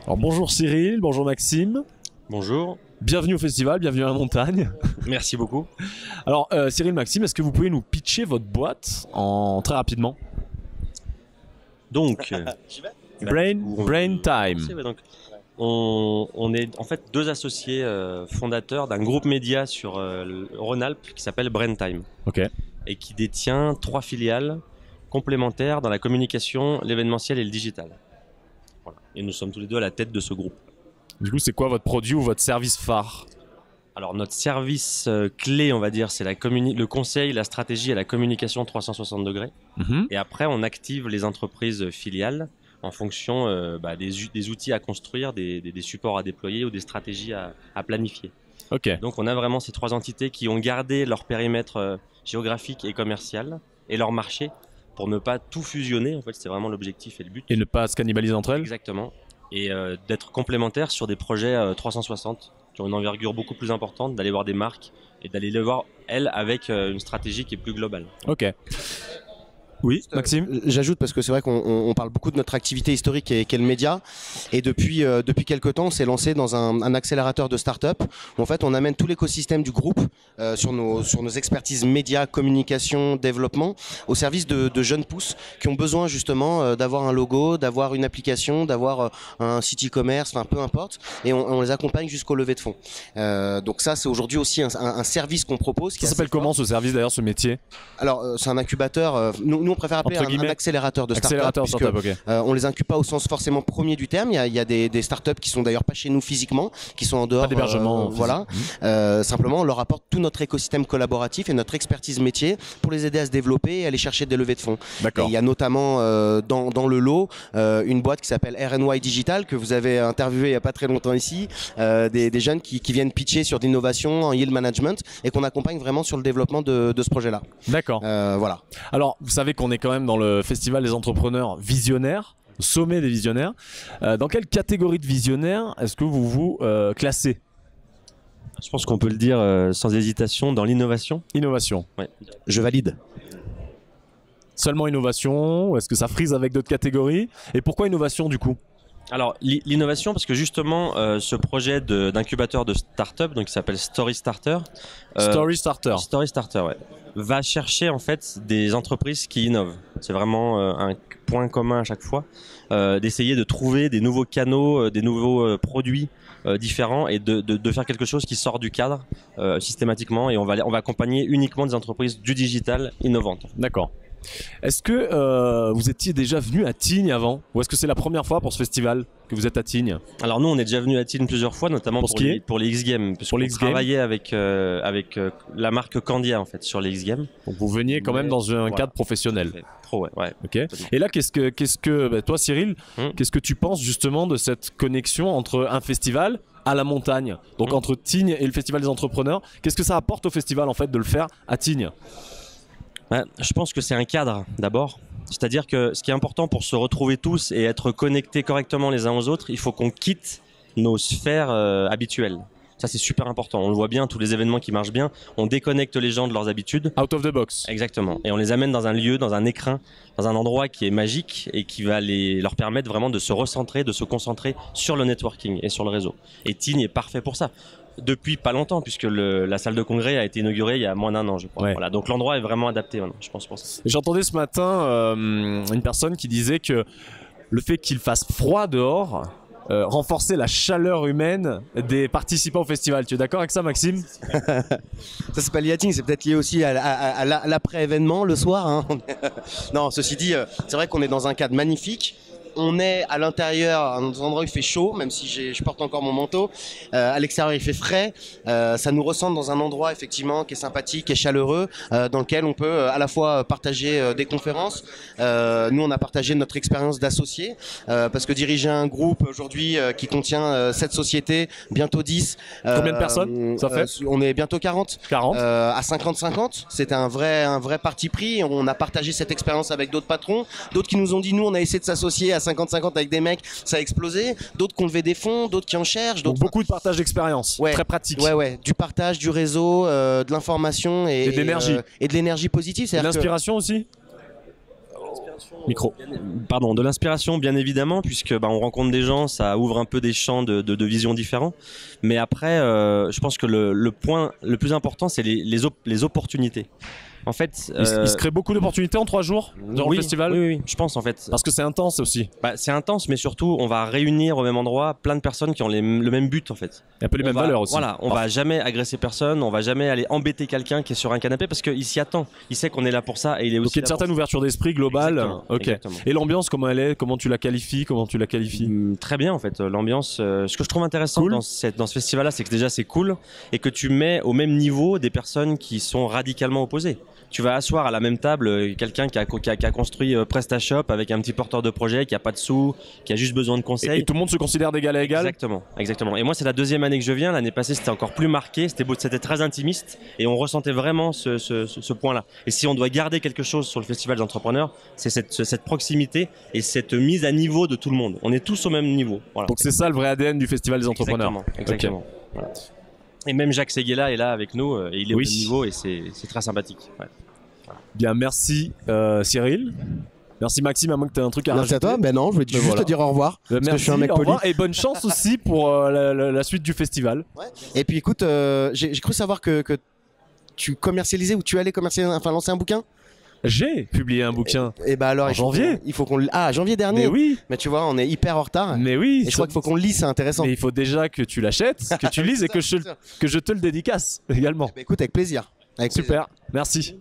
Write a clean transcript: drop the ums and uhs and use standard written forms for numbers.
Alors bonjour Cyril, bonjour Maxime. Bonjour. Bienvenue au festival, bienvenue à la montagne. Merci beaucoup. Alors Cyril, Maxime, est-ce que vous pouvez nous pitcher votre boîte très rapidement? Donc, Brain Time. donc, on est en fait deux associés fondateurs d'un groupe média sur Rhône-Alpes qui s'appelle Brain Time. Ok. Et qui détient 3 filiales complémentaires dans la communication, l'événementiel et le digital. Voilà. Et nous sommes tous les deux à la tête de ce groupe. Du coup, c'est quoi votre produit ou votre service phare? Alors notre service clé, on va dire, c'est le conseil, la stratégie et la communication 360 degrés. Et après, on active les entreprises filiales en fonction des outils à construire, des supports à déployer ou des stratégies à planifier. Ok. Donc on a vraiment ces 3 entités qui ont gardé leur périmètre géographique et commercial et leur marché pour ne pas tout fusionner. En fait, c'est vraiment l'objectif et le but. Et ne pas se cannibaliser entre elles? Exactement. Et d'être complémentaires sur des projets 360 qui ont une envergure beaucoup plus importante, d'aller voir des marques et d'aller les voir, elles, avec une stratégie qui est plus globale. Ok. Oui, Maxime. J'ajoute parce que c'est vrai qu'on parle beaucoup de notre activité historique qui est le média, et depuis quelques temps on s'est lancé dans un accélérateur de start-up où en fait on amène tout l'écosystème du groupe sur nos expertises médias, communication, développement au service de jeunes pousses qui ont besoin justement d'avoir un logo, d'avoir une application, d'avoir un site e-commerce, enfin peu importe, et on les accompagne jusqu'au levée de fonds. Donc ça c'est aujourd'hui aussi un service qu'on propose. Ça s'appelle comment ce service d'ailleurs, ce métier? Alors c'est un incubateur, nous on préfère appeler un accélérateur de start-up, okay. On les incube pas au sens forcément premier du terme. Il y a des start-up qui sont d'ailleurs pas chez nous physiquement, qui sont en dehors. Pas d'hébergement. Voilà. Simplement, on leur apporte tout notre écosystème collaboratif et notre expertise métier pour les aider à se développer et aller chercher des levées de fonds. Et il y a notamment dans le lot une boîte qui s'appelle RNY Digital que vous avez interviewé il y a pas très longtemps ici, des jeunes qui viennent pitcher sur l'innovation en yield management et qu'on accompagne vraiment sur le développement de ce projet-là. D'accord. Voilà. Alors, vous savez qu'on est quand même dans le festival des entrepreneurs visionnaires, le sommet des visionnaires. Dans quelle catégorie de visionnaires est-ce que vous vous classez? Je pense qu'on peut le dire sans hésitation dans l'innovation. Innovation. Ouais. Je valide. Seulement innovation, ou est-ce que ça frise avec d'autres catégories? Et pourquoi innovation du coup? Alors l'innovation, parce que justement ce projet d'incubateur de start-up, donc qui s'appelle Story Starter. Story Starter, ouais, va chercher en fait des entreprises qui innovent. C'est vraiment un point commun à chaque fois, d'essayer de trouver des nouveaux canaux, des nouveaux produits différents et de faire quelque chose qui sort du cadre systématiquement. Et on va accompagner uniquement des entreprises du digital innovantes. D'accord. Est-ce que vous étiez déjà venu à Tignes avant? Ou est-ce que c'est la première fois pour ce festival que vous êtes à Tignes? Alors nous on est déjà venu à Tignes plusieurs fois, notamment pour les X-Games. Parce qu'on travaillait avec la marque Candia en fait sur les X-Games. Donc vous veniez quand même dans un cadre professionnel. Pro, ouais. Ok. Et là toi Cyril, qu'est-ce que tu penses justement de cette connexion entre un festival à la montagne, donc entre Tignes et le festival des entrepreneurs? Qu'est-ce que ça apporte au festival en fait de le faire à Tignes? Je pense que c'est un cadre d'abord. C'est-à-dire que ce qui est important pour se retrouver tous et être connectés correctement les uns aux autres, il faut qu'on quitte nos sphères habituelles. Ça c'est super important. On le voit bien, tous les événements qui marchent bien, on déconnecte les gens de leurs habitudes. Out of the box. Exactement. Et on les amène dans un lieu, dans un écrin, dans un endroit qui est magique et qui va leur permettre vraiment de se recentrer, de se concentrer sur le networking et sur le réseau. Et Tignes est parfait pour ça. Depuis pas longtemps, puisque la salle de congrès a été inaugurée il y a moins d'1 an, je crois. Ouais. Voilà, donc l'endroit est vraiment adapté maintenant, je pense pour ça. J'entendais ce matin une personne qui disait que le fait qu'il fasse froid dehors renforçait la chaleur humaine des participants au festival. Tu es d'accord avec ça, Maxime? Ça c'est pas lié à Tignes, c'est peut-être lié aussi à l'après-événement le soir. Hein. Non, ceci dit, c'est vrai qu'on est dans un cadre magnifique. On est à l'intérieur, dans un endroit où il fait chaud, même si je porte encore mon manteau. À l'extérieur, il fait frais. Ça nous ressemble dans un endroit effectivement qui est sympathique, qui est chaleureux, dans lequel on peut à la fois partager des conférences. Nous, on a partagé notre expérience d'associés, parce que diriger un groupe aujourd'hui qui contient 7 sociétés, bientôt 10. Combien de personnes ça fait? On est bientôt 40. 40. À 50-50. C'était un vrai parti pris. On a partagé cette expérience avec d'autres patrons, d'autres qui nous ont dit nous, on a essayé de s'associer à 50-50 avec des mecs, ça a explosé. D'autres qui ont levé des fonds, d'autres qui en cherchent. Donc beaucoup de partage d'expérience, très pratique. Ouais, du partage, du réseau, de l'information et de l'énergie. Et de l'énergie positive. Et de l'inspiration aussi. Micro. Pardon, de l'inspiration bien évidemment, puisque on rencontre des gens, ça ouvre un peu des champs de visions différents. Mais après, je pense que le point le plus important, c'est les opportunités. En fait, il se crée beaucoup d'opportunités en 3 jours durant le festival. Oui, je pense en fait. Parce que c'est intense aussi. C'est intense, mais surtout, on va réunir au même endroit plein de personnes qui ont le même but en fait. Et un peu les mêmes valeurs aussi. Voilà, on va jamais agresser personne, on va jamais aller embêter quelqu'un qui est sur un canapé parce qu'il s'y attend. Il sait qu'on est là pour ça et il est aussi. Donc il y a une certaine ouverture d'esprit globale. Exactement, ok. Exactement. Et l'ambiance, comment elle est? Comment tu la qualifies? Très bien en fait. L'ambiance, ce que je trouve intéressant dans ce festival-là, c'est que déjà c'est cool et que tu mets au même niveau des personnes qui sont radicalement opposées. Tu vas asseoir à la même table quelqu'un qui a construit PrestaShop avec un petit porteur de projet, qui a pas de sous, qui a juste besoin de conseils. Et tout le monde se considère d'égal à égal. Exactement. Et moi, c'est la 2e année que je viens. L'année passée, c'était encore plus marqué. C'était très intimiste et on ressentait vraiment ce point-là. Et si on doit garder quelque chose sur le festival des entrepreneurs, c'est cette proximité et cette mise à niveau de tout le monde. On est tous au même niveau. Voilà. Donc c'est ça le vrai ADN du festival des entrepreneurs. Exactement. Okay. Voilà. Et même Jacques Séguéla est là avec nous et il est au même niveau et c'est très sympathique. Ouais. Voilà. Bien, merci Cyril. Merci Maxime, à moins que tu aies un truc à rajouter. Merci à toi. Ben non, je voulais juste te dire au revoir. Merci, parce que je suis un mec poli. Et bonne chance aussi pour la suite du festival. Ouais. Et puis écoute, j'ai cru savoir que tu commercialisais ou tu allais lancer un bouquin. J'ai publié un bouquin. Et bah alors, en janvier. Il faut qu'on janvier dernier. Mais oui. Mais tu vois, on est hyper en retard. Mais oui. Et je crois qu'il faut qu'on le lise, c'est intéressant. Mais il faut déjà que tu l'achètes, que tu lises et que je te le dédicace également. Bah écoute, avec plaisir. Super. Merci.